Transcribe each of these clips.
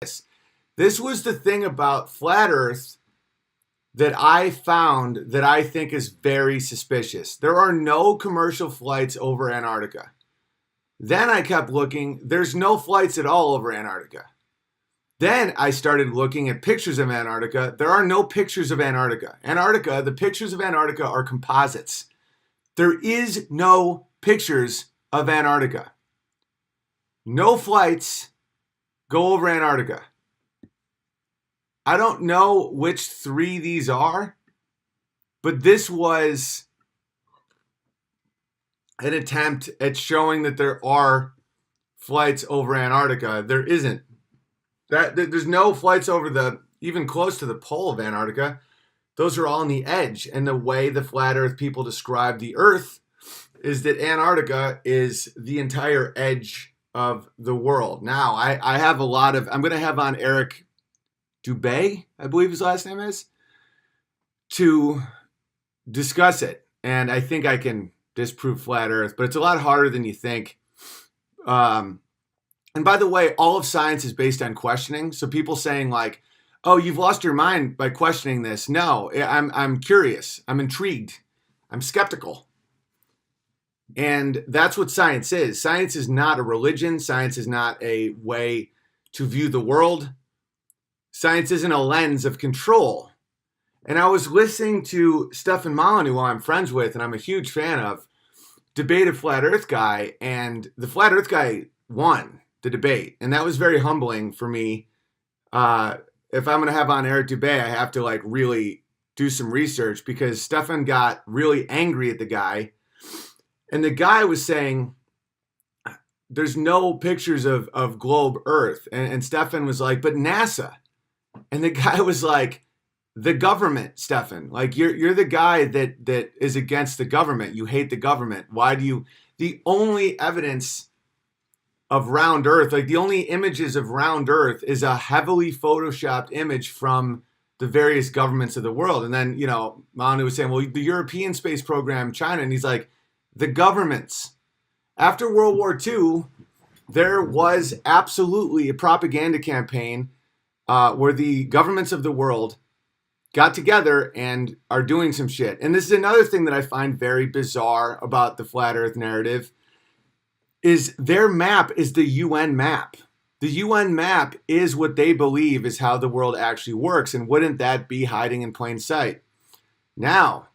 This was the thing about flat Earth that I found that I think is very suspicious. There are no commercial flights over Antarctica. Then I kept looking, there's no flights at all over Antarctica. Then I started looking at pictures of Antarctica. There are no pictures of Antarctica. The pictures of Antarctica are composites. There is no pictures of Antarctica. No flights go over Antarctica. I don't know which three these are, but this was an attempt at showing that there are flights over Antarctica. There isn't. There's no flights over even close to the pole of Antarctica. Those are all on the edge. And the way the flat Earth people describe the Earth is that Antarctica is the entire edge of the world. Now, I have I'm going to have on Eric Dubé, I believe his last name is, to discuss it. And I think I can disprove flat Earth, but it's a lot harder than you think. And by the way, all of science is based on questioning. So people saying like, oh, you've lost your mind by questioning this. No, I'm curious. I'm intrigued. I'm skeptical. And that's what science is. Science is not a religion. Science is not a way to view the world. Science isn't a lens of control. And I was listening to Stefan Molyneux, who I'm friends with and I'm a huge fan of, debate a flat Earth guy. And the flat Earth guy won the debate. And that was very humbling for me. If I'm going to have on Eric Dubé, I have to like really do some research because Stefan got really angry at the guy. And the guy was saying, there's no pictures of globe Earth. And Stefan was like, but NASA. And the guy was like, the government, Stefan. Like, you're the guy that is against the government. You hate the government. Why do you... The only evidence of round Earth, like the only images of round Earth is a heavily photoshopped image from the various governments of the world. And then, Manu was saying, well, the European space program, China. And he's like, the governments. After World War II, there was absolutely a propaganda campaign where the governments of the world got together and are doing some shit. And this is another thing that I find very bizarre about the flat Earth narrative is their map is the UN map. The UN map is what they believe is how the world actually works. And wouldn't that be hiding in plain sight? Now,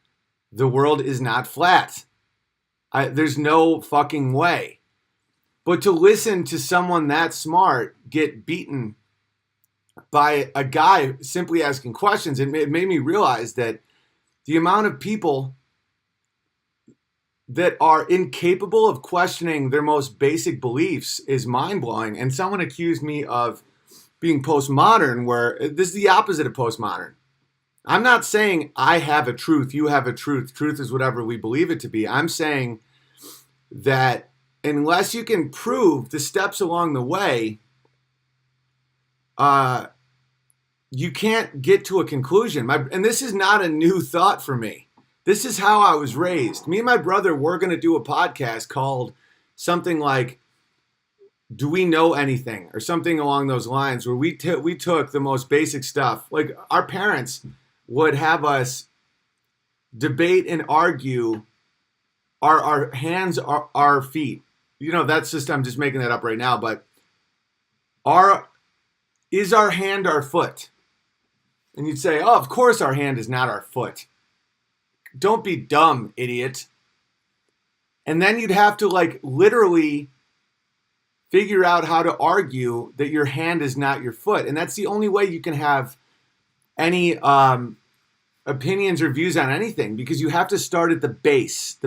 the world is not flat. There's no fucking way. But to listen to someone that smart get beaten by a guy simply asking questions, it made me realize that the amount of people that are incapable of questioning their most basic beliefs is mind-blowing. And someone accused me of being postmodern, where this is the opposite of postmodern. I'm not saying I have a truth, you have a truth. Truth is whatever we believe it to be. I'm saying that unless you can prove the steps along the way, you can't get to a conclusion. And this is not a new thought for me. This is how I was raised. Me and my brother were going to do a podcast called something like, Do We Know Anything? Or something along those lines, where we took the most basic stuff. Like, our parents would have us debate and argue our hands, our feet. That's just, I'm just making that up right now, but is our hand our foot? And you'd say, oh, of course our hand is not our foot. Don't be dumb, idiot. And then you'd have to literally figure out how to argue that your hand is not your foot. And that's the only way you can have any opinions or views on anything, because you have to start at the base,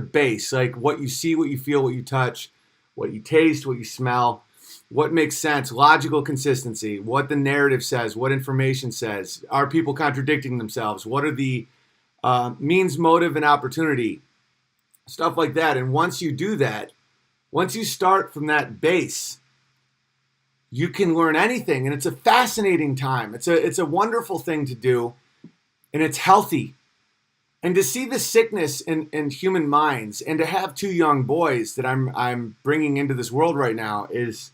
like what you see, what you feel, what you touch, what you taste, what you smell, what makes sense, logical consistency, what the narrative says, what information says. Are people contradicting themselves? What are the means, motive, and opportunity? Stuff like that. And once you do that, once you start from that base, you can learn anything. And it's a fascinating time. It's a wonderful thing to do. And it's healthy. And to see the sickness in human minds, and to have two young boys that I'm bringing into this world right now is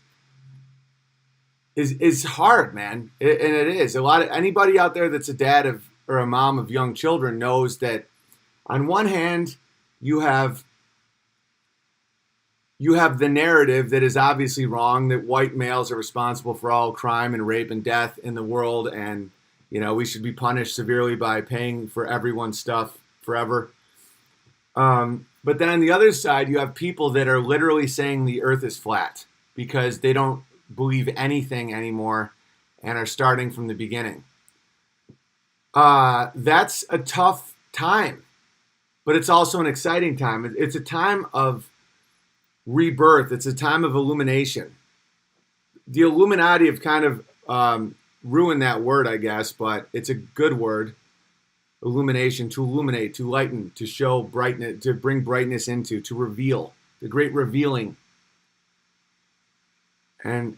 is hard, man. And it is. A lot of anybody out there that's a dad of or a mom of young children knows that on one hand, you have the narrative that is obviously wrong, that white males are responsible for all crime and rape and death in the world, and we should be punished severely by paying for everyone's stuff forever. But then on the other side, you have people that are literally saying the earth is flat because they don't believe anything anymore and are starting from the beginning. That's a tough time, but it's also an exciting time. It's a time of rebirth. It's a time of illumination. The Illuminati have kind of ruined that word, I guess, but it's a good word. Illumination, to illuminate, to lighten, to show brightness, to bring brightness into, to reveal, the great revealing. And